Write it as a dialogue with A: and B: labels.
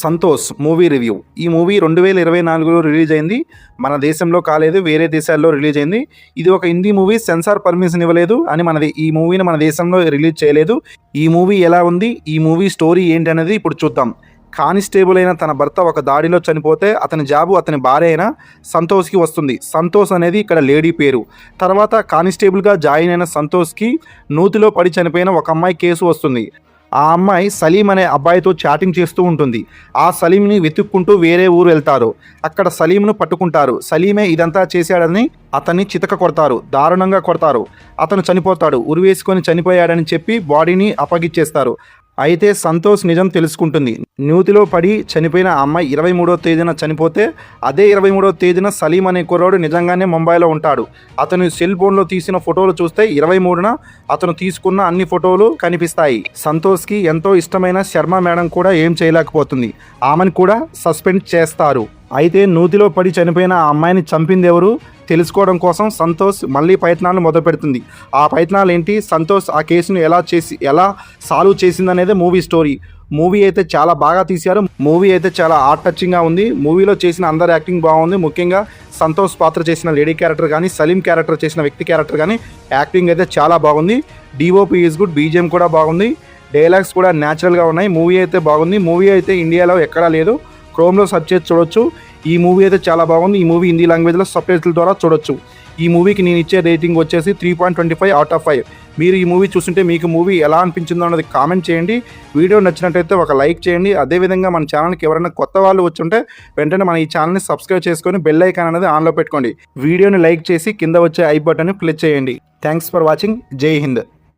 A: Santosh movie review. ఈ movie 2024లో release అయింది. మన దేశంలో కాలేదు, వేరే దేశాల్లో రిలీజ్ అయింది. ఇది ఒక హిందీ మూవీ. సెన్సార్ పర్మిషన్ ఇవ్వలేదు అని ఈ మూవీని మన దేశంలో రిలీజ్ చేయలేదు. ఈ మూవీ ఎలా ఉంది, ఈ మూవీ స్టోరీ ఏంటి అనేది ఇప్పుడు చూద్దాం. కానిస్టేబుల్ అయిన తన భర్త ఒక దాడిలో చనిపోతే అతని జాబు అతని భార్య అయిన సంతోష్కి వస్తుంది. సంతోష్ అనేది ఇక్కడ లేడీ పేరు. తర్వాత కానిస్టేబుల్గా జాయిన్ అయిన సంతోష్కి నూతిలో పడి చనిపోయిన ఒక అమ్మాయి కేసు వస్తుంది. ఆ అమ్మాయి సలీం అనే అబ్బాయితో చాటింగ్ చేస్తూ ఉంటుంది. ఆ సలీంని వెతుక్కుంటూ వేరే ఊరు వెళ్తారు. అక్కడ సలీంను పట్టుకుంటారు. సలీమే ఇదంతా చేశాడని అతన్ని చితక కొడతారు, దారుణంగా కొడతారు. అతను చనిపోతాడు. ఉరివేసుకొని చనిపోయాడని చెప్పి బాడీని అప్పగిచ్చేస్తారు. అయితే సంతోష్ నిజం తెలుసుకుంటుంది. నూతిలో పడి చనిపోయిన అమ్మాయి 23వ తేదీన చనిపోతే అదే 23వ తేదీన సలీం అనే కుర్రాడు నిజంగానే ముంబైలో ఉంటాడు. అతను సెల్ ఫోన్లో తీసిన ఫోటోలు చూస్తే 23న అతను తీసుకున్న అన్ని ఫోటోలు కనిపిస్తాయి. సంతోష్కి ఎంతో ఇష్టమైన శర్మ మేడం కూడా ఏం చేయలేకపోతుంది. ఆమెను కూడా సస్పెండ్ చేస్తారు. అయితే నూతిలో పడి చనిపోయిన ఆ అమ్మాయిని చంపింది ఎవరు తెలుసుకోవడం కోసం సంతోష్ మళ్ళీ ప్రయత్నాలు మొదలు పెడుతుంది. ఆ ప్రయత్నాలు ఏంటి, సంతోష్ ఆ కేసును ఎలా సాల్వ్ చేసిందనేది మూవీ స్టోరీ. మూవీ అయితే చాలా బాగా తీశారు. మూవీ అయితే చాలా హార్ట్ టచింగ్గా ఉంది. మూవీలో చేసిన అందరి యాక్టింగ్ బాగుంది. ముఖ్యంగా సంతోష్ పాత్ర చేసిన లేడీ క్యారెక్టర్ కానీ, సలీం క్యారెక్టర్ చేసిన వ్యక్తి క్యారెక్టర్ కానీ యాక్టింగ్ అయితే చాలా బాగుంది. డిఓపి ఈజ్ గుడ్, బీజిఎం కూడా బాగుంది, డైలాగ్స్ కూడా న్యాచురల్గా ఉన్నాయి. మూవీ అయితే బాగుంది. మూవీ అయితే ఇండియాలో ఎక్కడా లేదు. క్రోమ్లో సెర్చ్ చేసి చూడొచ్చు. ఈ మూవీ అయితే చాలా బాగుంది. ఈ మూవీ హిందీ లాంగ్వేజ్లో సబ్‌టైటిల్ ద్వారా చూడొచ్చు. ఈ మూవీకి నేను ఇచ్చే రేటింగ్ వచ్చేసి 3.25/5. మీరు ఈ మూవీ చూస్తుంటే మీకు మూవీ ఎలా అనిపించిందో అన్నది కామెంట్ చేయండి. వీడియో నచ్చినట్టయితే ఒక లైక్ చేయండి. అదేవిధంగా మన ఛానల్కి ఎవరైనా కొత్త వాళ్ళు వచ్చుంటే వెంటనే మన ఈ ఛానల్ని సబ్స్క్రైబ్ చేసుకొని బెల్ ఐకాన్ అనేది ఆన్లో పెట్టుకోండి. వీడియోని లైక్ చేసి కింద వచ్చే ఐ బటన్ని క్లిక్ చేయండి. Thanks for watching. జై హింద్.